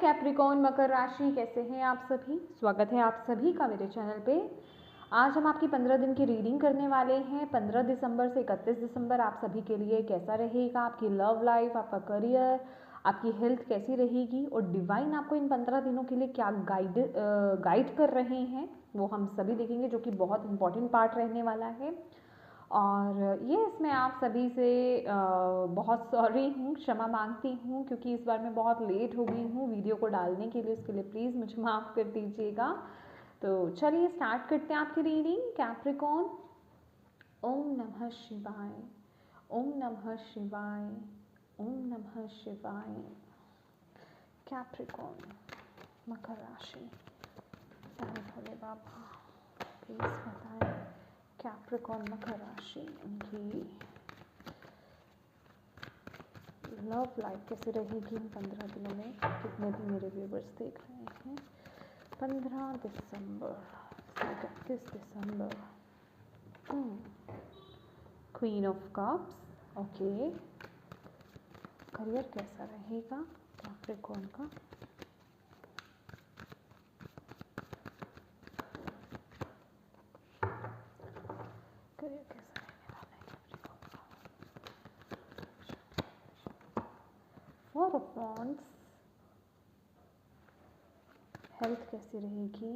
Capricorn मकर राशि, कैसे हैं आप सभी। स्वागत है आप सभी का मेरे चैनल पे। आज हम आपकी 15 दिन की रीडिंग करने वाले हैं। 15 दिसंबर से 31 दिसंबर आप सभी के लिए कैसा रहेगा, आपकी लव लाइफ, आपका करियर, आपकी हेल्थ कैसी रहेगी और डिवाइन आपको इन 15 दिनों के लिए क्या गाइड कर रहे हैं वो हम सभी देखेंगे, जो कि बहुत इंपॉर्टेंट पार्ट रहने वाला है। और ये इसमें आप सभी से बहुत सॉरी हूँ, क्षमा मांगती हूँ, क्योंकि इस बार मैं बहुत लेट हो गई हूँ वीडियो को डालने के लिए। उसके लिए प्लीज़ मुझे माफ़ कर दीजिएगा। तो चलिए स्टार्ट करते हैं आपकी रीडिंग। कैप्रिकॉर्न, ओम नमः शिवाय, ओम नमः शिवाय, ओम नमः शिवाय। कैप्रिकॉर्न मकर राशि, भोले बाबा प्लीज़ बताएं कैप्रिकॉर्न मकर राशि उनकी लव लाइफ कैसे रहेगी इन 15 दिनों में। कितने भी मेरे व्यूवर्स देख रहे हैं। 15 दिसंबर से 31 दिसंबर। Queen of cups, okay. Career कैसा रहेगा कैप्रिकॉर्न का। करियर कैसा रहने वाला है कैप्रिकॉर्न का। फोर ऑफ वॉन्ड्स, हेल्थ कैसी रहेगी।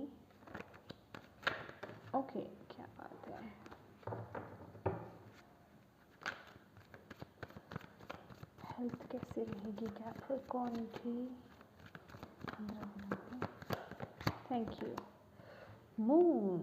ओके, क्या बात है। हेल्थ कैसी रहेगी कैप्रिकॉर्न की 15 दिनों में। Thank you. Moon,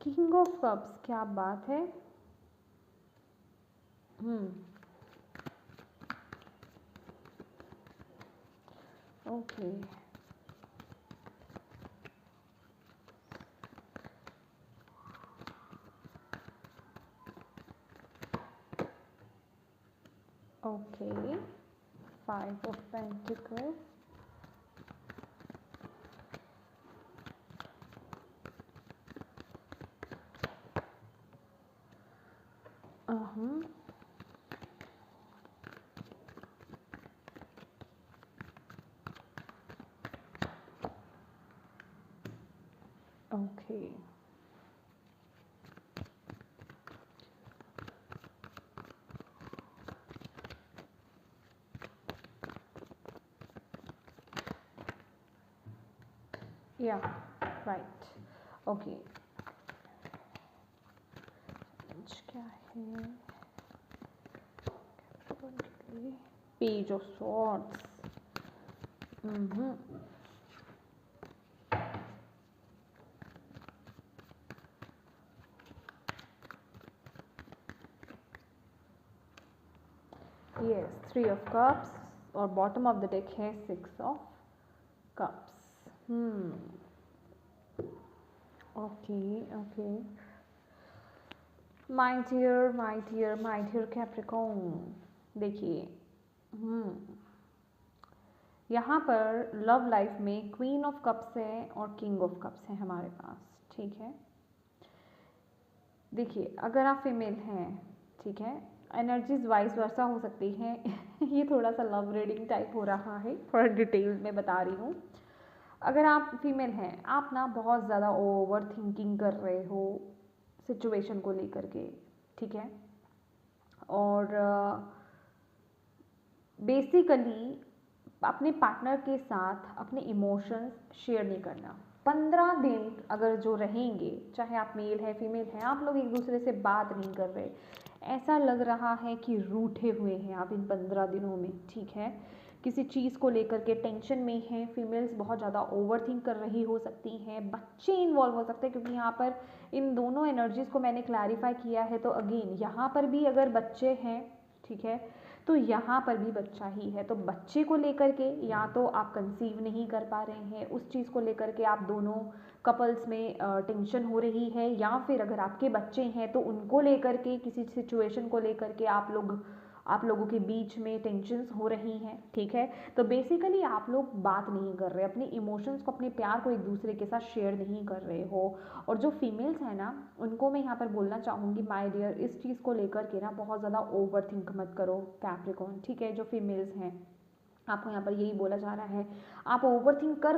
king of cups, क्या बात है। Okay, okay. 5 of pentacles, okay. या राइट, ओके। क्या है page of swords, yes 3 of cups और बॉटम ऑफ द डेक है 6 of cups. Okay, okay. My dear, my dear, my dear Capricorn, देखिए यहाँ पर लव लाइफ में क्वीन ऑफ कप्स है और किंग ऑफ कप्स है हमारे पास, ठीक है। देखिए अगर आप फीमेल हैं, ठीक है, एनर्जीज वाइस वर्सा हो सकती हैं ये थोड़ा सा लव रीडिंग टाइप हो रहा है, थोड़ा डिटेल में बता रही हूँ। अगर आप फीमेल हैं, आप ना बहुत ज़्यादा ओवर थिंकिंग कर रहे हो सिचुएशन को लेकर के, ठीक है। और बेसिकली अपने पार्टनर के साथ अपने इमोशंस शेयर नहीं करना। 15 दिन अगर जो रहेंगे, चाहे आप मेल है फीमेल है, आप लोग एक दूसरे से बात नहीं कर रहे, ऐसा लग रहा है कि रूठे हुए हैं आप इन 15 दिनों में, ठीक है। किसी चीज़ को लेकर के टेंशन में है। फीमेल्स बहुत ज़्यादा ओवरथिंक कर रही हो सकती हैं, बच्चे इन्वॉल्व हो सकते हैं, क्योंकि यहाँ पर इन दोनों एनर्जीज़ को मैंने क्लैरिफाई किया है। तो अगेन यहाँ पर भी अगर बच्चे हैं, ठीक है, तो यहाँ पर भी बच्चा ही है। तो बच्चे को लेकर के या तो आप कंसीव नहीं कर पा रहे हैं, उस चीज़ को लेकर के आप दोनों कपल्स में टेंशन हो रही है, या फिर अगर आपके बच्चे हैं तो उनको लेकर के किसी सिचुएशन को लेकर के आप लोगों के बीच में टेंशन्स हो रही हैं, ठीक है। तो बेसिकली आप लोग बात नहीं कर रहे, अपने इमोशंस को, अपने प्यार को एक दूसरे के साथ शेयर नहीं कर रहे हो। और जो फीमेल्स हैं ना, उनको मैं यहाँ पर बोलना चाहूँगी माय डियर, इस चीज़ को लेकर के ना बहुत ज़्यादा ओवर थिंक मत करो कैप्रिकॉर्न, ठीक है। जो फीमेल्स हैं, आपको यहाँ पर यही बोला जा रहा है, आप ओवरथिंक कर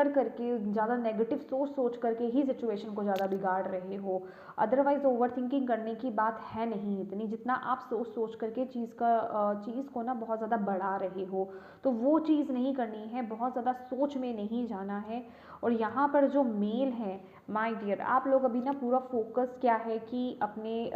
करके ज़्यादा नेगेटिव सोच करके ही सिचुएशन को ज़्यादा बिगाड़ रहे हो। अदरवाइज़ ओवरथिंकिंग करने की बात है नहीं इतनी, जितना आप सोच करके चीज़ को ना बहुत ज़्यादा बढ़ा रहे हो। तो वो चीज़ नहीं करनी है, बहुत ज़्यादा सोच में नहीं जाना है। और यहाँ पर जो मेल है माय डियर, आप लोग अभी ना पूरा फोकस क्या है कि अपने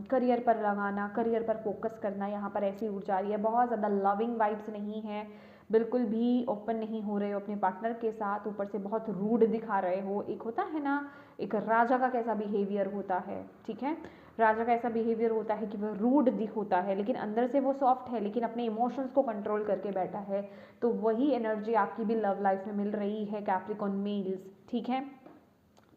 करियर पर लगाना, करियर पर फोकस करना, यहाँ पर ऐसी ऊर्जा आ रही है। बहुत ज़्यादा लविंग वाइब्स नहीं है, बिल्कुल भी ओपन नहीं हो रहे हो अपने पार्टनर के साथ, ऊपर से बहुत रूड दिखा रहे हो। एक होता है ना, एक राजा का कैसा बिहेवियर होता है, ठीक है। राजा का ऐसा बिहेवियर होता है कि वह रूड होता है, लेकिन अंदर से वो सॉफ्ट है, लेकिन अपने इमोशंस को कंट्रोल करके बैठा है। तो वही एनर्जी आपकी भी लव लाइफ में मिल रही है कैप्रिकॉर्न मेल्स, ठीक है।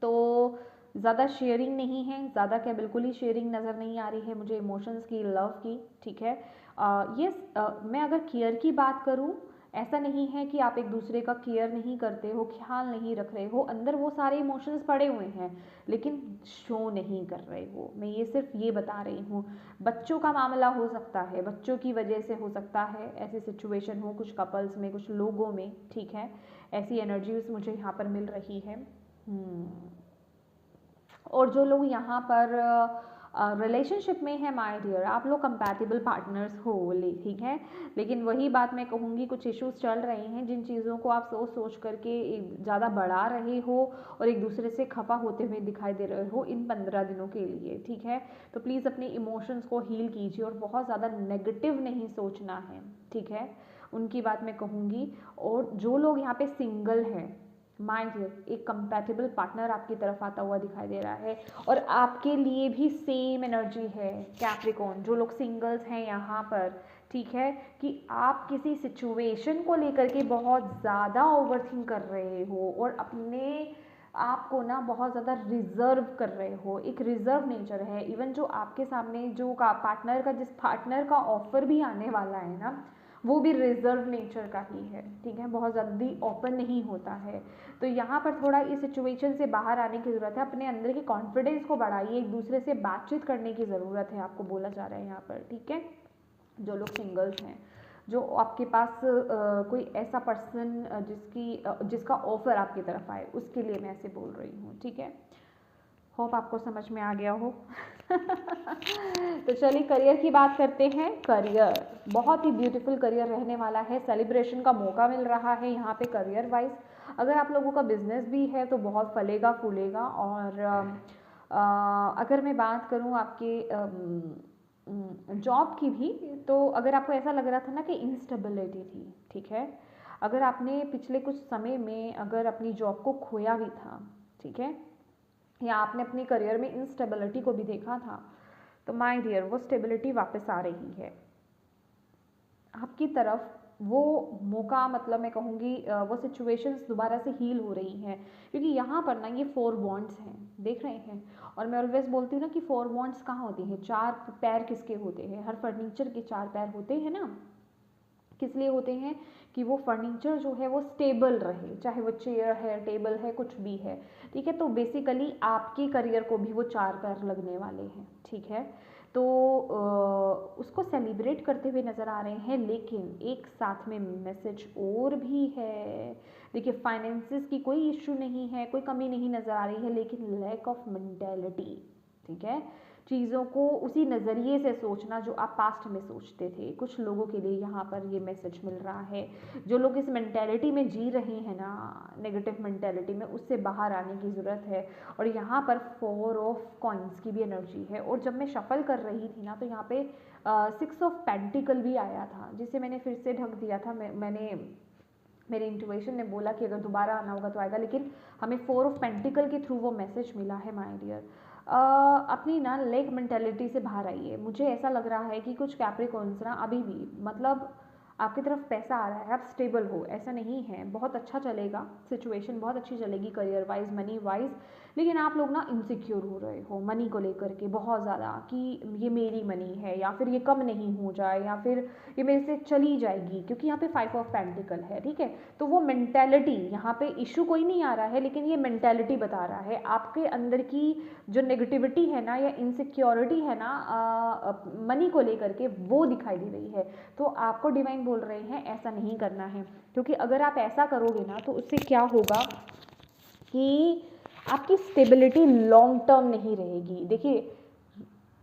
तो ज़्यादा शेयरिंग नहीं है, ज़्यादा क्या, बिल्कुल ही शेयरिंग नज़र नहीं आ रही है मुझे इमोशंस की, लव की, ठीक है। मैं अगर केयर की बात करूँ, ऐसा नहीं है कि आप एक दूसरे का केयर नहीं करते हो, ख्याल नहीं रख रहे हो, अंदर वो सारे इमोशंस पड़े हुए हैं, लेकिन शो नहीं कर रहे हो। मैं ये सिर्फ ये बता रही हूँ। बच्चों का मामला हो सकता है, बच्चों की वजह से हो सकता है ऐसी सिचुएशन हो कुछ कपल्स में, कुछ लोगों में, ठीक है। ऐसी एनर्जीज मुझे यहाँ पर मिल रही है। और जो लोग यहाँ पर रिलेशनशिप में है माय डियर, आप लोग कंपैटिबल पार्टनर्स हो, ठीक है। लेकिन वही बात मैं कहूँगी, कुछ इश्यूज चल रहे हैं जिन चीज़ों को आप सोच करके ज़्यादा बढ़ा रहे हो और एक दूसरे से खफा होते हुए दिखाई दे रहे हो इन 15 दिनों के लिए, ठीक है। तो प्लीज़ अपने इमोशंस को हील कीजिए और बहुत ज़्यादा नेगेटिव नहीं सोचना है, ठीक है। उनकी बात मैं कहूँगी। और जो लोग यहाँ पे सिंगल हैं माय डियर, एक कंपैटिबल पार्टनर आपकी तरफ आता हुआ दिखाई दे रहा है, और आपके लिए भी सेम एनर्जी है कैप्रिकॉर्न। जो लोग सिंगल्स हैं यहाँ पर, ठीक है, कि आप किसी सिचुएशन को लेकर के बहुत ज़्यादा ओवरथिंक कर रहे हो और अपने आपको ना बहुत ज़्यादा रिजर्व कर रहे हो, एक रिजर्व नेचर है। इवन जो आपके सामने जो जिस पार्टनर का ऑफर भी आने वाला है ना, वो भी रिजर्व नेचर का ही है, ठीक है। बहुत जल्दी ओपन नहीं होता है। तो यहाँ पर थोड़ा इस सिचुएशन से बाहर आने की ज़रूरत है, अपने अंदर के कॉन्फिडेंस को बढ़ाइए, एक दूसरे से बातचीत करने की ज़रूरत है, आपको बोला जा रहा है यहाँ पर, ठीक है। जो लोग सिंगल्स हैं, जो आपके पास कोई ऐसा पर्सन जिसका ऑफर आपकी तरफ आए, उसके लिए मैं ऐसे बोल रही हूँ, ठीक है। होप आपको समझ में आ गया हो। तो चलिए करियर की बात करते हैं। करियर बहुत ही ब्यूटीफुल करियर रहने वाला है, सेलिब्रेशन का मौका मिल रहा है यहाँ पे करियर वाइज। अगर आप लोगों का बिजनेस भी है तो बहुत फलेगा फूलेगा। और अगर मैं बात करूँ आपके जॉब की भी, तो अगर आपको ऐसा लग रहा था ना कि इंस्टेबिलिटी थी, ठीक है, अगर आपने पिछले कुछ समय में अगर अपनी जॉब को खोया भी था, ठीक है, या आपने अपने करियर में इंस्टेबिलिटी को भी देखा था, तो माय डियर वो स्टेबिलिटी वापस आ रही है आपकी तरफ। वो मौका, मतलब मैं कहूँगी वो सिचुएशंस दोबारा से हील हो रही हैं, क्योंकि यहाँ पर ना ये 4 वॉन्ड्स हैं, देख रहे हैं। और मैं ऑलवेज बोलती हूँ ना कि 4 वॉन्ड्स कहाँ होती हैं, 4 पैर किसके होते हैं, हर फर्नीचर के 4 पैर होते हैं ना। किस लिए होते हैं कि वो फर्नीचर जो है वो स्टेबल रहे, चाहे वो चेयर है, टेबल है, कुछ भी है, ठीक है। तो बेसिकली आपके करियर को भी वो 4 पैर लगने वाले हैं, ठीक है। तो उसको सेलिब्रेट करते हुए नज़र आ रहे हैं, लेकिन एक साथ में मैसेज और भी है। देखिए फाइनेंसिस की कोई इशू नहीं है, कोई कमी नहीं नज़र आ रही है, लेकिन लैक ऑफ मेंटेलिटी, ठीक है। चीज़ों को उसी नज़रिए से सोचना जो आप पास्ट में सोचते थे, कुछ लोगों के लिए यहाँ पर ये मैसेज मिल रहा है। जो लोग इस मेंटेलिटी में जी रहे हैं ना, नेगेटिव मेंटेलिटी में, उससे बाहर आने की ज़रूरत है। और यहाँ पर 4 ऑफ कॉइन्स की भी एनर्जी है। और जब मैं शफल कर रही थी ना, तो यहाँ पे 6 ऑफ पेंटिकल भी आया था, जिसे मैंने फिर से ढक दिया था। मैंने मेरे इंट्यूशन ने बोला कि अगर दोबारा आना होगा तो आएगा, लेकिन हमें 4 ऑफ पेंटिकल के थ्रू वो मैसेज मिला है माय डियर। अपनी ना लेक मेंटेलिटी से बाहर आइए। मुझे ऐसा लग रहा है कि कुछ कैप्रिकॉर्न्स ना अभी भी मतलब आपकी तरफ पैसा आ रहा है, आप स्टेबल हो, ऐसा नहीं है, बहुत अच्छा चलेगा, सिचुएशन बहुत अच्छी चलेगी करियर वाइज, मनी वाइज, लेकिन आप लोग ना इनसिक्योर हो रहे हो मनी को लेकर के बहुत ज़्यादा, कि ये मेरी मनी है या फिर ये कम नहीं हो जाए या फिर ये मेरे से चली जाएगी, क्योंकि यहाँ पे 5 ऑफ पेंटिकल है, ठीक है। तो वो मेंटेलिटी, यहाँ पे इशू कोई नहीं आ रहा है, लेकिन ये मेंटेलिटी बता रहा है आपके अंदर की जो नेगेटिविटी है ना या इनसिक्योरिटी है ना मनी को लेकर के, वो दिखाई दे रही है। तो आपको डिवाइन बोल रहे हैं ऐसा नहीं करना है, क्योंकि अगर आप ऐसा करोगे ना तो उससे क्या होगा कि आपकी स्टेबिलिटी लॉन्ग टर्म नहीं रहेगी। देखिए,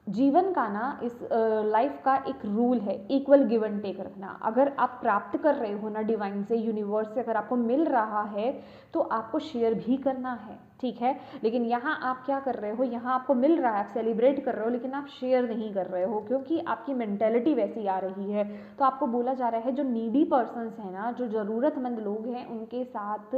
जीवन का ना इस लाइफ का एक रूल है, इक्वल गिव एंड टेक रखना। अगर आप प्राप्त कर रहे हो ना डिवाइन से, यूनिवर्स से अगर आपको मिल रहा है तो आपको शेयर भी करना है, ठीक है। लेकिन यहाँ आप क्या कर रहे हो, यहाँ आपको मिल रहा है, आप सेलिब्रेट कर रहे हो, लेकिन आप शेयर नहीं कर रहे हो, क्योंकि आपकी मेंटेलिटी वैसी आ रही है। तो आपको बोला जा रहा है जो नीडी पर्सन्स हैं ना, जो ज़रूरतमंद लोग हैं, उनके साथ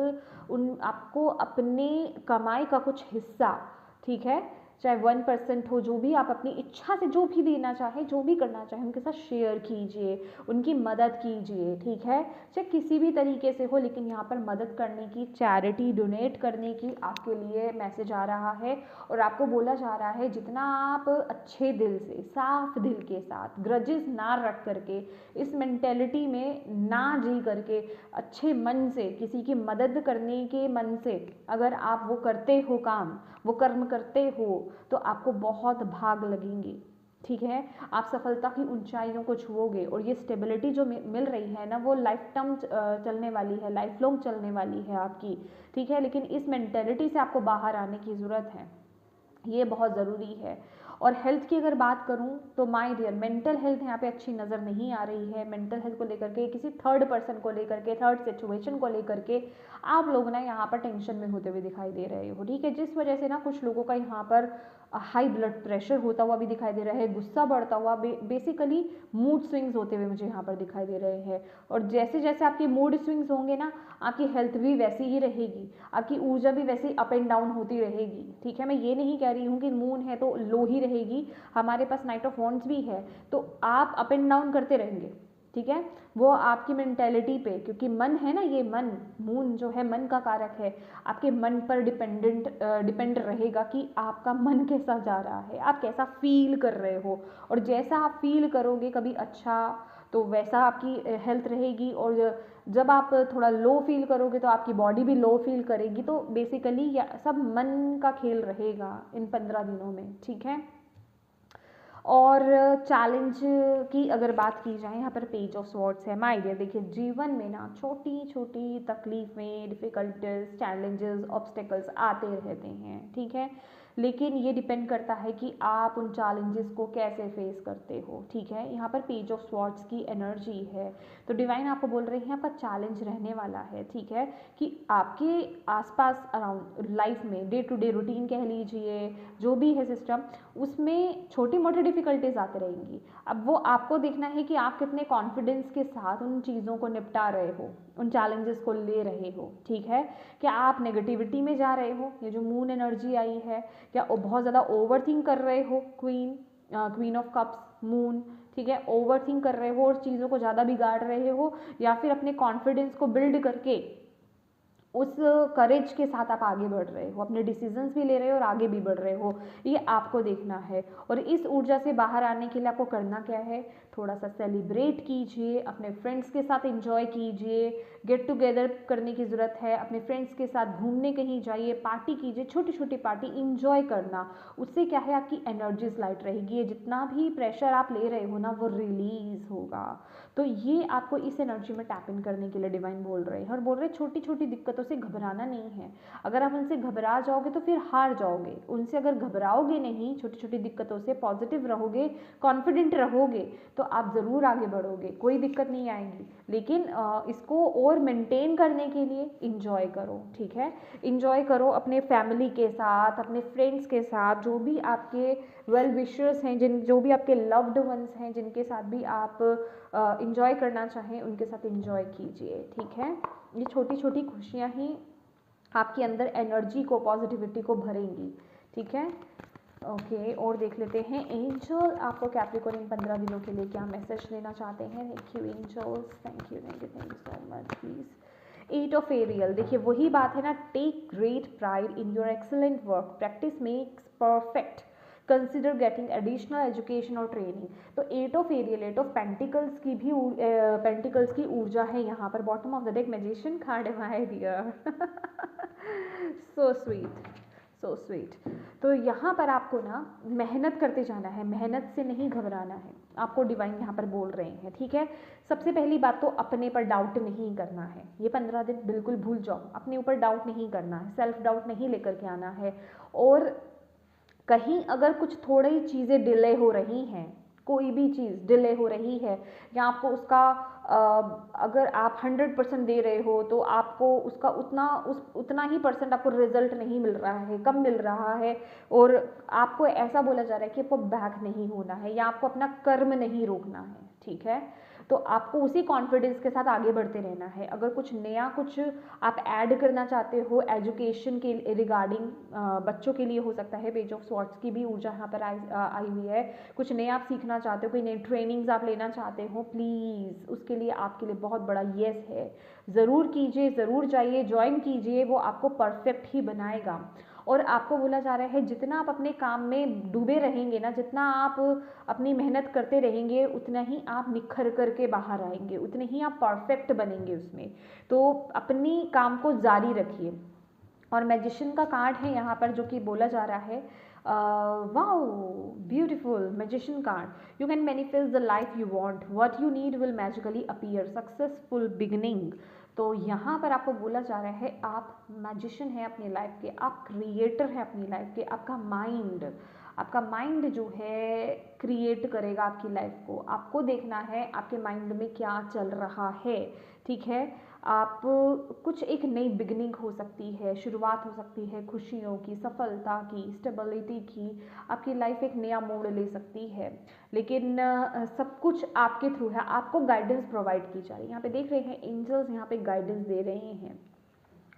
आपको अपने कमाई का कुछ हिस्सा, ठीक है, चाहे 1% हो, जो भी आप अपनी इच्छा से जो भी देना चाहें, जो भी करना चाहें, उनके साथ शेयर कीजिए, उनकी मदद कीजिए, ठीक है, चाहे किसी भी तरीके से हो, लेकिन यहाँ पर मदद करने की, चैरिटी डोनेट करने की आपके लिए मैसेज आ रहा है। और आपको बोला जा रहा है जितना आप अच्छे दिल से, साफ दिल के साथ, ग्रजेस ना रख करके, इस मेंटेलिटी में ना जी करके, अच्छे मन से, किसी की मदद करने के मन से अगर आप वो करते हो काम, वो कर्म करते हो, तो आपको बहुत भाग लगेंगे, ठीक है। आप सफलता की ऊंचाइयों को छुओगे, और ये स्टेबिलिटी जो मिल रही है ना, वो लाइफ टाइम चलने वाली है, लाइफ लॉन्ग चलने वाली है आपकी, ठीक है। लेकिन इस मेंटेलिटी से आपको बाहर आने की ज़रूरत है, ये बहुत ज़रूरी है। और हेल्थ की अगर बात करूं तो माय डियर, मेंटल हेल्थ यहाँ पे अच्छी नज़र नहीं आ रही है। मेंटल हेल्थ को लेकर के, किसी थर्ड पर्सन को लेकर के, थर्ड सिचुएशन को लेकर के आप लोग ना यहाँ पर टेंशन में होते हुए दिखाई दे रहे हो, ठीक है। जिस वजह से ना कुछ लोगों का यहाँ पर हाई ब्लड प्रेशर होता हुआ भी दिखाई दे रहा है, गुस्सा बढ़ता हुआ, बेसिकली मूड स्विंग्स होते हुए मुझे यहाँ पर दिखाई दे रहे हैं। और जैसे जैसे आपके मूड स्विंग्स होंगे ना, आपकी हेल्थ भी वैसी ही रहेगी, आपकी ऊर्जा भी वैसे ही अप एंड डाउन होती रहेगी, ठीक है। मैं ये नहीं कह रही हूँ कि मून है तो लो ही रहेगी, हमारे पास नाइट ऑफ वॉन्ड्स भी है, तो आप अप एंड डाउन करते रहेंगे, ठीक है। वो आपकी मेंटेलिटी पे, क्योंकि मन है ना, ये मन, मून जो है मन का कारक है, आपके मन पर डिपेंड रहेगा कि आपका मन कैसा जा रहा है, आप कैसा फील कर रहे हो। और जैसा आप फील करोगे कभी अच्छा, तो वैसा आपकी हेल्थ रहेगी। और जब आप थोड़ा लो फील करोगे तो आपकी बॉडी भी लो फील करेगी। तो बेसिकली सब मन का खेल रहेगा इन 15 दिनों में, ठीक है। और चैलेंज की अगर बात की जाए, यहाँ पर पेज ऑफ स्वॉर्ड्स है। माय डियर, देखिए जीवन में ना छोटी छोटी तकलीफें, डिफ़िकल्टीज, चैलेंजेस, ऑब्स्टेकल्स आते रहते हैं, ठीक है। लेकिन ये डिपेंड करता है कि आप उन चैलेंजेस को कैसे फेस करते हो, ठीक है। यहाँ पर पेज ऑफ स्वॉर्ड्स की एनर्जी है, तो डिवाइन आपको बोल रही है आपका चैलेंज रहने वाला है, ठीक है, कि आपके आसपास अराउंड लाइफ में, डे टू डे रूटीन कह लीजिए, जो भी है सिस्टम, उसमें छोटी मोटी डिफ़िकल्टीज आते रहेंगी। अब वो आपको देखना है कि आप कितने कॉन्फिडेंस के साथ उन चीज़ों को निपटा रहे हो, उन चैलेंजेस को ले रहे हो, ठीक है। क्या आप नेगेटिविटी में जा रहे हो, ये जो मून एनर्जी आई है, क्या बहुत ज़्यादा ओवर थिंक कर रहे हो, क्वीन ऑफ कप्स, मून, ठीक है, ओवर थिंक कर रहे हो और चीज़ों को ज़्यादा बिगाड़ रहे हो, या फिर अपने कॉन्फिडेंस को बिल्ड करके उस करेज के साथ आप आगे बढ़ रहे हो, अपने डिसीजंस भी ले रहे हो और आगे भी बढ़ रहे हो, ये आपको देखना है। और इस ऊर्जा से बाहर आने के लिए आपको करना क्या है, थोड़ा सा सेलिब्रेट कीजिए, अपने फ्रेंड्स के साथ एंजॉय कीजिए, गेट टुगेदर करने की ज़रूरत है, अपने फ्रेंड्स के साथ घूमने कहीं जाइए, पार्टी कीजिए, छोटी छोटी पार्टी इंजॉय करना। उससे क्या है, आपकी एनर्जीज लाइट रहेगी, जितना भी प्रेशर आप ले रहे हो ना, वो रिलीज होगा। तो ये आपको इस एनर्जी में टैप इन करने के लिए डिवाइन बोल रहे हैं, और बोल रहे हैं छोटी छोटी दिक्कतों से घबराना नहीं है। अगर आप उनसे घबरा जाओगे तो फिर हार जाओगे। उनसे अगर घबराओगे नहीं, छोटी छोटी दिक्कतों से पॉजिटिव रहोगे, कॉन्फिडेंट रहोगे, तो आप ज़रूर आगे बढ़ोगे, कोई दिक्कत नहीं आएगी। लेकिन इसको और मेंटेन करने के लिए इंजॉय करो, ठीक है। इंजॉय करो अपने फैमिली के साथ, अपने फ्रेंड्स के साथ, जो भी आपके वेल विशर्स हैं, जो भी आपके लव्ड वंस हैं, जिनके साथ भी आप इंजॉय करना चाहें, उनके साथ इंजॉय कीजिए, ठीक है। ये छोटी छोटी खुशियाँ ही आपके अंदर एनर्जी को, पॉजिटिविटी को भरेंगी, ठीक है। ओके और देख लेते हैं एंजल आपको कैप्रिकॉर्न इन 15 दिनों के लिए क्या मैसेज देना चाहते हैं। Thank you angels, thank you so much please. 8 of Ariel, देखिए वही बात है ना, take great pride in your excellent work, practice makes perfect, consider getting additional education और ट्रेनिंग। तो 8 ऑफ एरियल, 8 ऑफ पेंटिकल्स की भी पेंटिकल्स की ऊर्जा है यहाँ पर। Bottom of the deck magician card है my dear. So sweet, so sweet. तो यहाँ पर आपको ना मेहनत करते जाना है, मेहनत से नहीं घबराना है, आपको डिवाइन यहाँ पर बोल रहे हैं। ठीक है, सबसे पहली बात तो अपने पर डाउट नहीं करना है। ये 15 दिन बिल्कुल भूल जाओ, अपने ऊपर डाउट नहीं करना है, सेल्फ डाउट नहीं लेकर के आना है। और कहीं अगर कुछ थोड़ी चीज़ें डिले हो रही हैं, कोई भी चीज़ डिले हो रही है या आपको उसका अगर आप 100% दे रहे हो तो आपको उसका उतना ही परसेंट आपको रिजल्ट नहीं मिल रहा है, कम मिल रहा है, और आपको ऐसा बोला जा रहा है कि आपको बैक नहीं होना है या आपको अपना कर्म नहीं रोकना है। ठीक है, तो आपको उसी कॉन्फिडेंस के साथ आगे बढ़ते रहना है। अगर कुछ नया कुछ आप ऐड करना चाहते हो एजुकेशन के रिगार्डिंग, बच्चों के लिए हो सकता है, पेज ऑफ स्वॉर्ड्स की भी ऊर्जा यहाँ पर आई हुई है। कुछ नया आप सीखना चाहते हो, कोई नई ट्रेनिंग्स आप लेना चाहते हो, प्लीज़ उसके लिए आपके लिए बहुत बड़ा येस है। ज़रूर कीजिए, ज़रूर जाइए, ज्वाइन कीजिए, वो आपको परफेक्ट ही बनाएगा। और आपको बोला जा रहा है जितना आप अपने काम में डूबे रहेंगे ना, जितना आप अपनी मेहनत करते रहेंगे, उतना ही आप निखर करके बाहर आएंगे, उतने ही आप परफेक्ट बनेंगे उसमें। तो अपनी काम को जारी रखिए। और मैजिशियन का कार्ड है यहाँ पर जो कि बोला जा रहा है, wow beautiful magician card, you can manifest the life you want, what you need will magically appear, successful beginning. तो यहाँ पर आपको बोला जा रहा है आप मैजिशियन हैं अपनी लाइफ के, आप क्रिएटर हैं अपनी लाइफ के। आपका माइंड जो है क्रिएट करेगा आपकी लाइफ को। आपको देखना है आपके माइंड में क्या चल रहा है। ठीक है, आप कुछ एक नई बिगनिंग हो सकती है, शुरुआत हो सकती है, खुशियों की, सफलता की, स्टेबिलिटी की। आपकी लाइफ एक नया मोड़ ले सकती है, लेकिन सब कुछ आपके थ्रू है। आपको गाइडेंस प्रोवाइड की जा रही है। यहाँ पे देख रहे हैं एंजल्स यहाँ पे गाइडेंस दे रहे हैं,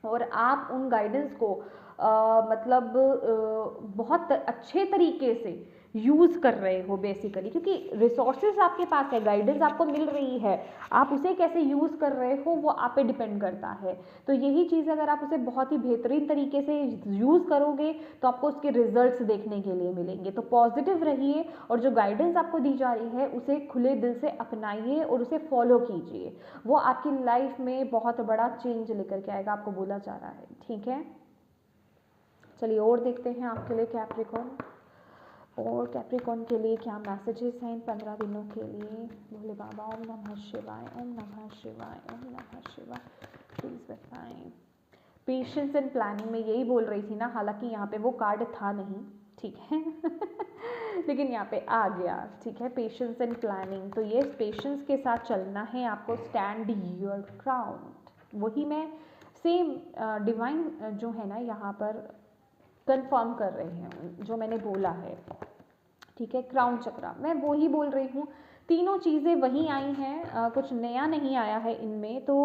और आप उन गाइडेंस को मतलब बहुत अच्छे तरीके से यूज़ कर रहे हो बेसिकली, क्योंकि रिसोर्सेज आपके पास है, गाइडेंस आपको मिल रही है, आप उसे कैसे यूज़ कर रहे हो वो आप पे डिपेंड करता है। तो यही चीज़ अगर आप उसे बहुत ही बेहतरीन तरीके से यूज़ करोगे तो आपको उसके रिजल्ट्स देखने के लिए मिलेंगे। तो पॉजिटिव रहिए, और जो गाइडेंस आपको दी जा रही है उसे खुले दिल से अपनाइए और उसे फॉलो कीजिए। वो आपकी लाइफ में बहुत बड़ा चेंज लेकर के आएगा, आपको बोला जा रहा है। ठीक है, चलिए और देखते हैं आपके लिए कैप्रिकॉर्न, और कैप्रिकॉर्न के लिए क्या मैसेजेस हैं इन 15 दिनों के लिए। बोले बाबा ओम नमः शिवाय, ओम नमः शिवाय, ओम नमः शिवाय, प्लीज़ बताएं। पेशेंस एंड प्लानिंग में यही बोल रही थी ना, हालांकि यहाँ पे वो कार्ड था नहीं, ठीक है लेकिन यहाँ पे आ गया। ठीक है, पेशेंस एंड प्लानिंग, तो ये पेशेंस के साथ चलना है आपको। स्टैंड योर ग्राउंड, वही मैं सेम डिवाइन जो है ना यहाँ पर कंफर्म कर रहे हैं जो मैंने बोला है। ठीक है, क्राउन चक्रा मैं वो ही बोल रही हूँ, तीनों चीज़ें वही आई हैं, कुछ नया नहीं आया है इनमें। तो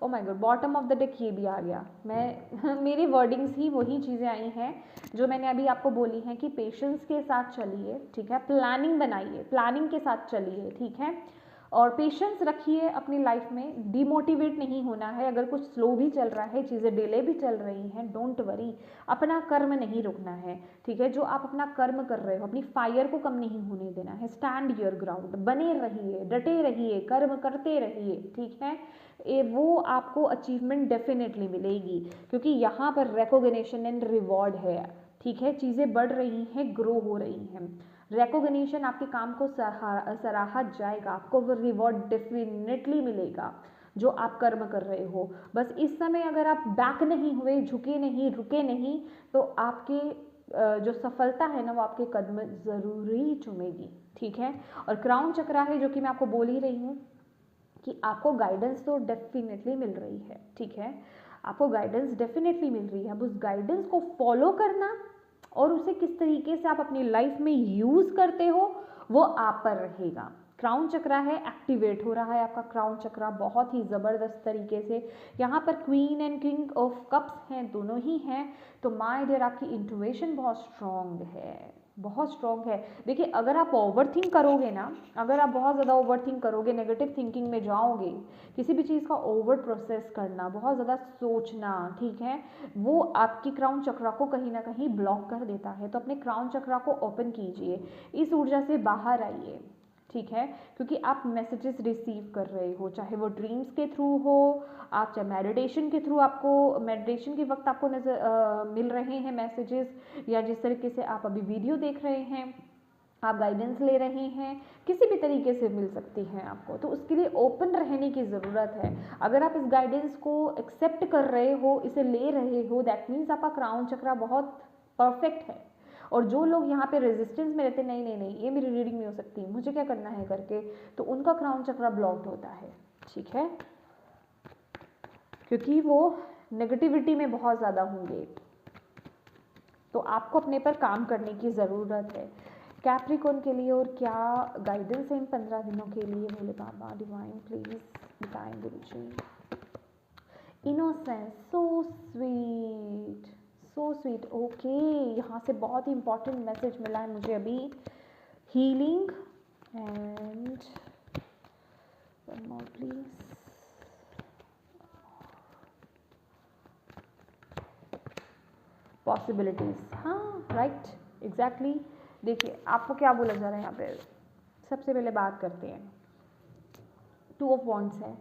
oh my God, bottom of the deck ये भी आ गया। मैं मेरी वर्डिंग्स ही वही चीज़ें आई हैं जो मैंने अभी आपको बोली हैं कि पेशेंस के साथ चलिए। ठीक है, प्लानिंग बनाइए, प्लानिंग के साथ चलिए। ठीक है, और पेशेंस रखिए अपनी लाइफ में, डिमोटिवेट नहीं होना है। अगर कुछ स्लो भी चल रहा है, चीज़ें डिले भी चल रही हैं, डोंट वरी, अपना कर्म नहीं रुकना है। ठीक है, जो आप अपना कर्म कर रहे हो, अपनी फायर को कम नहीं होने देना है। स्टैंड योर ग्राउंड, बने रहिए, डटे रहिए, कर्म करते रहिए। ठीक है, वो आपको अचीवमेंट डेफिनेटली मिलेगी, क्योंकि यहाँ पर रिकॉग्निशन एंड रिवॉर्ड है। ठीक है, चीज़ें बढ़ रही हैं, ग्रो हो रही हैं, रिकॉग्निशन आपके काम को सराहा जाएगा, आपको वो रिवॉर्ड डेफिनेटली मिलेगा जो आप कर्म कर रहे हो। बस इस समय अगर आप बैक नहीं हुए, झुके नहीं, रुके नहीं, तो आपके जो सफलता है ना वो आपके कदम ज़रूरी चूमेगी। ठीक है, और क्राउन चक्रा है जो कि मैं आपको बोल ही रही हूँ कि आपको गाइडेंस तो डेफिनेटली मिल रही है। ठीक है, आपको गाइडेंस डेफिनेटली मिल रही है, अब उस गाइडेंस को फॉलो करना और उसे किस तरीके से आप अपनी लाइफ में यूज़ करते हो वो आप पर रहेगा। क्राउन चक्रा है, एक्टिवेट हो रहा है आपका क्राउन चक्रा बहुत ही ज़बरदस्त तरीके से। यहाँ पर queen and king of cups हैं, दोनों ही हैं। तो माय डियर आपकी इंट्यूशन बहुत स्ट्रॉन्ग है, बहुत स्ट्रॉन्ग है। देखिए अगर आप ओवरथिंक करोगे ना, अगर आप बहुत ज़्यादा ओवरथिंक करोगे, नेगेटिव थिंकिंग में जाओगे, किसी भी चीज़ का ओवर प्रोसेस करना, बहुत ज़्यादा सोचना, ठीक है, वो आपकी क्राउन चक्रा को कहीं ना कहीं ब्लॉक कर देता है। तो अपने क्राउन चक्रा को ओपन कीजिए, इस ऊर्जा से बाहर आइए, ठीक है, क्योंकि आप मैसेजेस रिसीव कर रहे हो, चाहे वो ड्रीम्स के थ्रू हो, आप चाहे मेडिटेशन के थ्रू, आपको मेडिटेशन के वक्त आपको मिल रहे हैं मैसेजेस, या जिस तरीके से आप अभी वीडियो देख रहे हैं, आप गाइडेंस ले रहे हैं, किसी भी तरीके से मिल सकती हैं आपको। तो उसके लिए ओपन रहने की ज़रूरत है। अगर आप इस गाइडेंस को एक्सेप्ट कर रहे हो, इसे ले रहे हो, दैट मीन्स आपका क्राउन चक्रा बहुत परफेक्ट है। और जो लोग यहाँ पे रेजिस्टेंस में रहते, नहीं नहीं नहीं ये मेरी रीडिंग नहीं हो सकती, मुझे क्या करना है करके, तो उनका क्राउन चक्रा ब्लॉक्ड होता है, ठीक है, क्योंकि वो नेगेटिविटी में बहुत ज़्यादा होंगे। तो आपको अपने पर काम करने की ज़रूरत है। कैप्रिकॉर्न के लिए और क्या गाइडेंस है इन 15 दिनों के लिए, भोले बाबा डिवाइन प्लीज़ बताएं गुरुजी। Innocence, so sweet, so sweet, okay, यहाँ से बहुत ही इंपॉर्टेंट मैसेज मिला है मुझे अभी। Healing and one more please, possibilities, हाँ राइट, एग्जैक्टली। देखिए आपको क्या बोला जा रहा है यहाँ पे, सबसे पहले बात करते हैं, 2 ऑफ वॉन्ड्स है।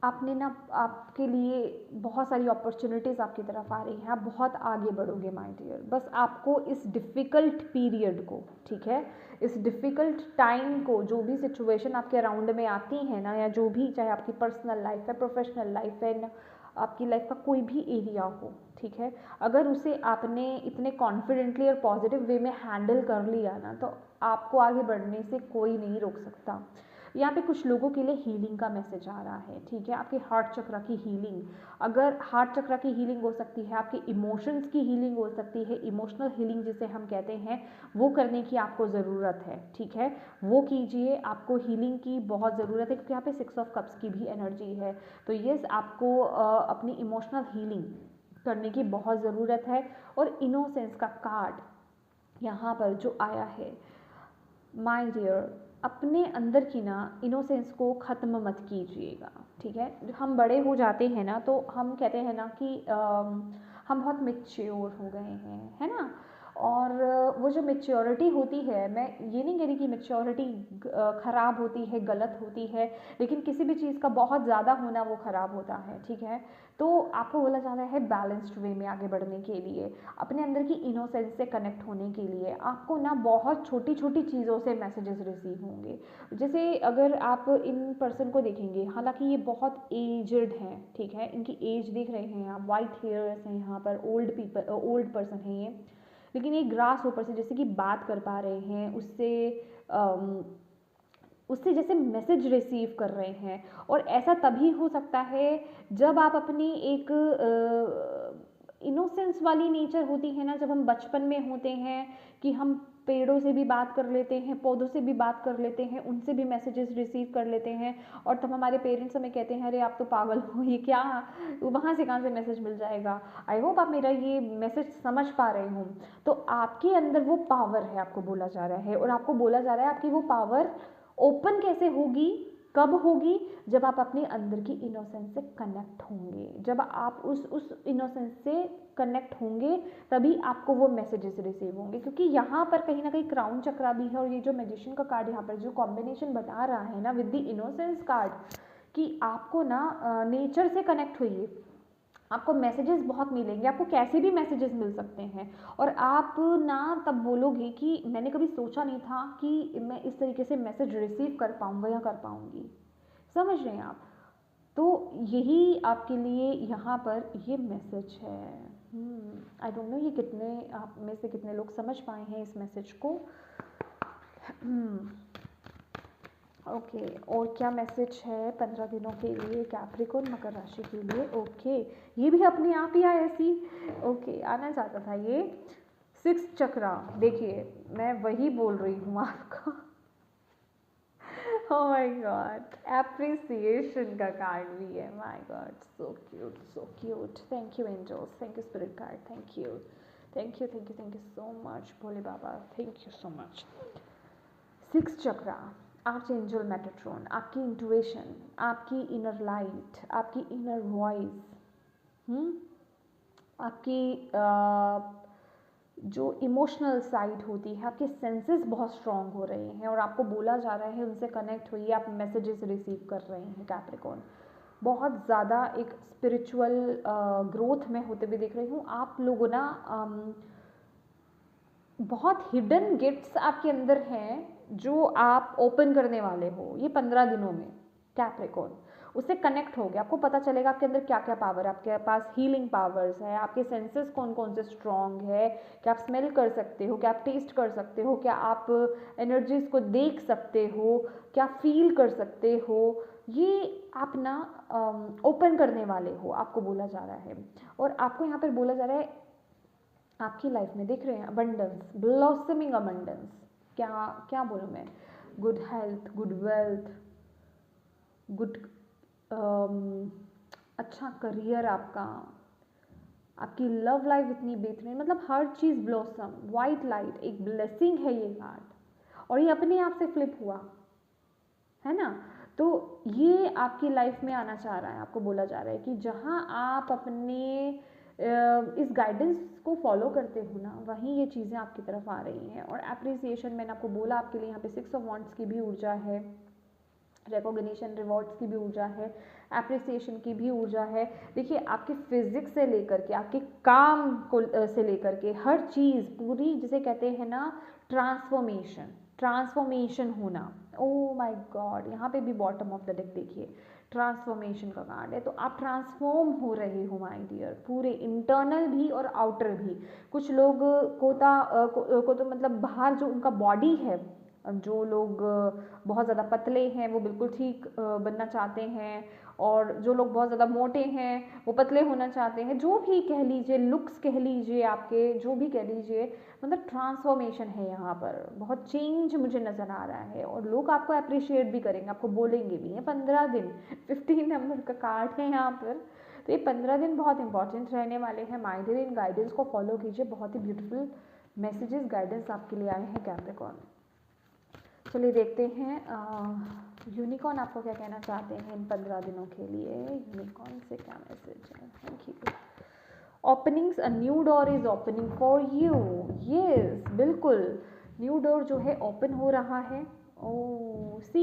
आपने ना, आपके लिए बहुत सारी अपॉर्चुनिटीज़ आपकी तरफ आ रही हैं, आप बहुत आगे बढ़ोगे माय डियर। बस आपको इस डिफ़िकल्ट पीरियड को, ठीक है, इस डिफ़िकल्ट टाइम को, जो भी सिचुएशन आपके अराउंड में आती है ना, या जो भी, चाहे आपकी पर्सनल लाइफ है, प्रोफेशनल लाइफ है, आपकी लाइफ का कोई भी एरिया हो, ठीक है, अगर उसे आपने इतने कॉन्फिडेंटली और पॉजिटिव वे में हैंडल कर लिया ना, तो आपको आगे बढ़ने से कोई नहीं रोक सकता। यहाँ पे कुछ लोगों के लिए हीलिंग का मैसेज आ रहा है, ठीक है, आपके हार्ट चक्रा की हीलिंग, अगर हार्ट चक्रा की हीलिंग हो सकती है, आपके इमोशंस की हीलिंग हो सकती है, इमोशनल हीलिंग जिसे हम कहते हैं, वो करने की आपको ज़रूरत है, ठीक है, वो कीजिए, आपको हीलिंग की बहुत ज़रूरत है, क्योंकि यहाँ पे 6 ऑफ कप्स की भी एनर्जी है। तो यस, आपको अपनी इमोशनल हीलिंग करने की बहुत ज़रूरत है। और इनोसेंस का कार्ड यहाँ पर जो आया है, माय डियर, अपने अंदर की ना इनोसेंस को ख़त्म मत कीजिएगा, ठीक है। हम बड़े हो जाते हैं ना, तो हम कहते हैं ना कि हम बहुत मैच्योर हो गए हैं, है ना, और वो जो मैच्योरिटी होती है, मैं ये नहीं कह रही कि मैच्योरिटी ख़राब होती है, गलत होती है, लेकिन किसी भी चीज़ का बहुत ज़्यादा होना वो ख़राब होता है, ठीक है। तो आपको बोला जाता है बैलेंस्ड वे में आगे बढ़ने के लिए, अपने अंदर की इनोसेंस से कनेक्ट होने के लिए, आपको ना बहुत छोटी छोटी चीज़ों से मैसेजेस रिसीव होंगे। जैसे अगर आप इन पर्सन को देखेंगे, हालांकि ये बहुत एजड हैं, ठीक है, इनकी एज देख रहे हैं आप, वाइट हेयर्स हैं यहाँ पर, ओल्ड पीपल, ओल्ड पर्सन हैं ये, लेकिन ये ग्रास ऊपर से जैसे कि बात कर पा रहे हैं, उससे जैसे मैसेज रिसीव कर रहे हैं। और ऐसा तभी हो सकता है जब आप अपनी एक इनोसेंस वाली नेचर होती है ना, जब हम बचपन में होते हैं कि हम पेड़ों से भी बात कर लेते हैं, पौधों से भी बात कर लेते हैं, उनसे भी मैसेजेस रिसीव कर लेते हैं, और तब हमारे पेरेंट्स हमें कहते हैं अरे आप तो पागल हो, ये क्या, वहाँ से कहाँ से मैसेज मिल जाएगा। आई होप आप मेरा ये मैसेज समझ पा रहे हो। तो आपके अंदर वो पावर है, आपको बोला जा रहा है, और आपको बोला जा रहा है आपकी वो पावर ओपन कैसे होगी, कब होगी, जब आप अपने अंदर की इनोसेंस से कनेक्ट होंगे, जब आप उस इनोसेंस से कनेक्ट होंगे, तभी आपको वो मैसेजेस रिसीव होंगे। क्योंकि यहाँ पर कहीं ना कहीं क्राउन चक्रा भी है, और ये जो मैजिशियन का कार्ड यहाँ पर जो कॉम्बिनेशन बता रहा है ना विद द इनोसेंस कार्ड, कि आपको ना नेचर से कनेक्ट होइए, आपको मैसेजेस बहुत मिलेंगे, आपको कैसे भी मैसेजेस मिल सकते हैं, और आप ना तब बोलोगे कि मैंने कभी सोचा नहीं था कि मैं इस तरीके से मैसेज रिसीव कर पाऊँगा या कर पाऊँगी, समझ रहे हैं आप। तो यही आपके लिए यहाँ पर ये मैसेज है। आई डोंट नो ये कितने आप में से कितने लोग समझ पाए हैं इस मैसेज को। ओके, और क्या मैसेज है 15 दिनों के लिए कैप्रिकॉर्न मकर राशि के लिए। ओके, ये भी अपने आप ही आया ऐसी, ओके, आना चाहता था ये 6 चक्रा। देखिए मैं वही बोल रही हूँ आपका, ओह माय गॉड, एप्रिसिएशन का कार्ड भी है, my God, so cute so cute. Thank you angels, thank you spirit card, thank you thank you thank you thank you so much Bhole Baba, thank you so much. 6 chakra, archangel Metatron, आपकी intuition, आपकी inner light, आपकी inner voice, आपकी जो emotional side होती है, आपके senses बहुत strong हो रहे हैं और आपको बोला जा रहा है उनसे कनेक्ट होइए, आप मैसेजेस रिसीव कर रहे हैं कैप्रिकॉर्न। बहुत ज़्यादा एक स्पिरिचुअल ग्रोथ में होते हुए देख रही हूँ। आप लोगों ना बहुत हिडन गिफ्ट्स आपके अंदर हैं जो आप ओपन करने वाले हो ये 15 दिनों में कैप्रिकॉर्न। उससे कनेक्ट हो गया, आपको पता चलेगा आपके अंदर क्या क्या पावर है, आपके पास हीलिंग पावर्स है, आपके सेंसेस कौन कौन से स्ट्रॉन्ग है, क्या आप स्मेल कर सकते हो, क्या आप टेस्ट कर सकते हो, क्या आप एनर्जीज को देख सकते हो, क्या फील कर सकते हो, ये आप ना ओपन करने वाले हो, आपको बोला जा रहा है। और आपको यहाँ पर बोला जा रहा है आपकी लाइफ में देख रहे हैं अबंडेंस, ब्लॉसमिंग अबंडेंस, क्या क्या बोलूँ मैं, good health, good wealth, good अच्छा करियर आपका, आपकी लव लाइफ इतनी बेहतरीन, मतलब हर चीज़ ब्लॉसम, वाइट लाइट, एक ब्लेसिंग है ये कार्ड और ये अपने आप से फ्लिप हुआ है ना। तो ये आपकी लाइफ में आना चाह रहा है, आपको बोला जा रहा है कि जहाँ आप अपने इस गाइडेंस को फॉलो करते हो ना, वहीं ये चीज़ें आपकी तरफ आ रही हैं। और एप्रिसिएशन मैंने आपको बोला आपके लिए यहाँ पे 6 ऑफ वॉन्ड्स की भी ऊर्जा है, रिकॉग्निशन रिवॉर्ड्स की भी ऊर्जा है, एप्रिसिएशन की भी ऊर्जा है। देखिए आपके फिजिक्स से लेकर के आपके काम को से लेकर के हर चीज़ पूरी, जिसे कहते हैं ना ट्रांसफॉर्मेशन होना। ओह माय गॉड, यहाँ पे भी बॉटम ऑफ द डेक देखिए ट्रांसफॉर्मेशन का कार्ड है। तो आप ट्रांसफॉर्म हो रहे हो माय डियर, पूरे इंटरनल भी और आउटर भी। कुछ लोग को तो मतलब बाहर जो उनका बॉडी है, जो लोग बहुत ज़्यादा पतले हैं वो बिल्कुल ठीक बनना चाहते हैं, और जो लोग बहुत ज़्यादा मोटे हैं वो पतले होना चाहते हैं, जो भी कह लीजिए, लुक्स कह लीजिए, आपके जो भी कह लीजिए, मतलब ट्रांसफॉर्मेशन है यहाँ पर, बहुत चेंज मुझे नज़र आ रहा है। और लोग आपको अप्रिशिएट भी करेंगे, आपको बोलेंगे भी। ये 15 दिन 15 नंबर का कार्ड है यहाँ पर, तो ये 15 दिन बहुत इंपॉर्टेंट रहने वाले हैं माय डियर। इन गाइडेंस को फॉलो कीजिए, बहुत ही ब्यूटीफुल मैसेजेस गाइडेंस आपके लिए आए हैं कैप्रिकॉर्न। चलिए देखते हैं यूनिकॉर्न आपको क्या कहना चाहते हैं इन 15 दिनों के लिए। यूनिकॉर्न से क्या मैसेज है? Thank you. Openings, a new door is opening for you. Yes, बिल्कुल न्यू डोर जो है ओपन हो रहा है। ओ सी,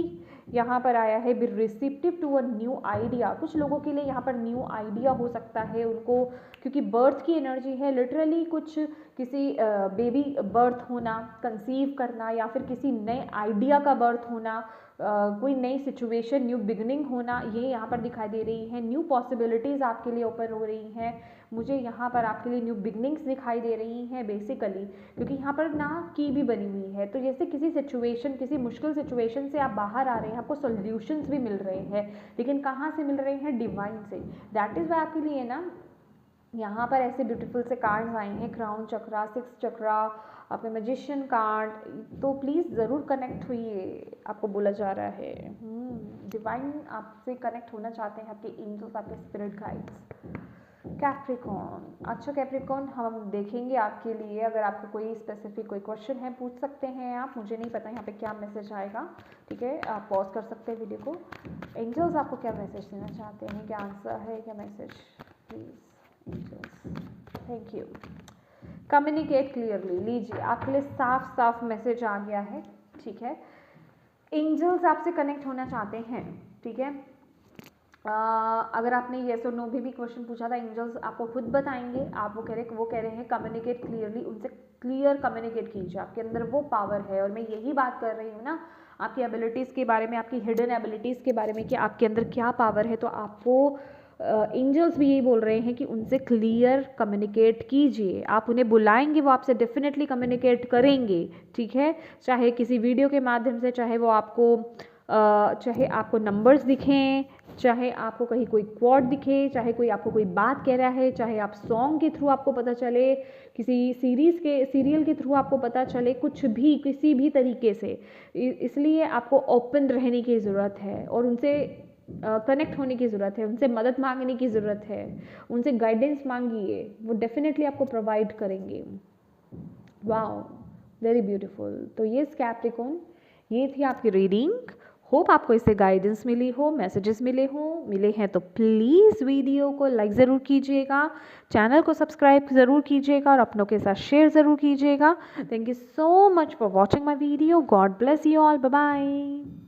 यहाँ पर आया है be receptive to a new idea. कुछ लोगों के लिए यहाँ पर न्यू आइडिया हो सकता है उनको, क्योंकि बर्थ की एनर्जी है, लिटरली कुछ किसी बेबी बर्थ होना, कंसीव करना, या फिर किसी नए आइडिया का बर्थ होना, कोई नई सिचुएशन, न्यू बिगनिंग होना, ये यहाँ पर दिखाई दे रही है। न्यू पॉसिबिलिटीज़ आपके लिए ओपन हो रही हैं। मुझे यहाँ पर आपके लिए न्यू बिगनिंग्स दिखाई दे रही हैं बेसिकली, क्योंकि यहाँ पर ना की भी बनी हुई है। तो जैसे किसी सिचुएशन, किसी मुश्किल सिचुएशन से आप बाहर आ रहे हैं, आपको सॉल्यूशंस भी मिल रहे हैं, लेकिन कहाँ से मिल रहे हैं? डिवाइन से। दैट इज़ वाई आपके लिए ना यहाँ पर ऐसे ब्यूटीफुल से कार्ड्स आए हैं, क्राउन चक्रा, 6 चक्रा, आपके मैजिशियन कार्ड। तो प्लीज़ ज़रूर कनेक्ट होइए, आपको बोला जा रहा है। डिवाइन आपसे कनेक्ट होना चाहते हैं, आपके एंजल्स, आपके स्पिरिट गाइड्स। कैप्रिकॉर्न, अच्छा कैप्रिकॉर्न, हम देखेंगे आपके लिए। अगर आपको कोई स्पेसिफिक कोई क्वेश्चन है पूछ सकते हैं आप, मुझे नहीं पता यहाँ पे क्या मैसेज आएगा, ठीक है, आप पॉज कर सकते हैं वीडियो को। एंजल्स आपको क्या मैसेज देना चाहते हैं, क्या आंसर है, क्या message, please angels, thank you. Communicate clearly, लीजिए आपके लिए साफ साफ मैसेज आ गया है, ठीक है। एंजल्स आपसे कनेक्ट होना चाहते हैं, ठीक है। अगर आपने येस और नो भी क्वेश्चन पूछा था, एंजल्स आपको खुद बताएंगे। आप वो कह रहे हैं कम्युनिकेट क्लियरली, उनसे क्लियर कम्युनिकेट कीजिए, आपके अंदर वो पावर है। और मैं यही बात कर रही हूँ ना आपकी एबिलिटीज़ के बारे में, आपकी हिडन एबिलिटीज़ के बारे में, कि आपके अंदर क्या पावर है। तो आपको एंजल्स भी यही बोल रहे हैं कि उनसे क्लियर कम्युनिकेट कीजिए। आप उन्हें बुलाएंगे, वो आपसे डेफिनेटली कम्युनिकेट करेंगे, ठीक है, चाहे किसी वीडियो के माध्यम से, चाहे वो आपको चाहे आपको नंबर्स दिखें, चाहे आपको कहीं कोई क्वाड दिखे, चाहे कोई आपको कोई बात कह रहा है, चाहे आप सॉन्ग के थ्रू आपको पता चले, किसी सीरियल के थ्रू आपको पता चले, कुछ भी किसी भी तरीके से, इसलिए आपको ओपन रहने की ज़रूरत है और उनसे कनेक्ट होने की ज़रूरत है, उनसे मदद मांगने की ज़रूरत है, उनसे गाइडेंस मांगिए, वो डेफिनेटली आपको प्रोवाइड करेंगे। Wow, very beautiful. तो ये कैप्रिकॉर्न, ये थी आपकी रीडिंग। होप आपको इससे गाइडेंस मिली हो, मैसेजेस मिले हैं तो प्लीज़ वीडियो को लाइक ज़रूर कीजिएगा, चैनल को सब्सक्राइब ज़रूर कीजिएगा और अपनों के साथ शेयर ज़रूर कीजिएगा। Thank you so much for watching my video. God bless you all. Bye bye.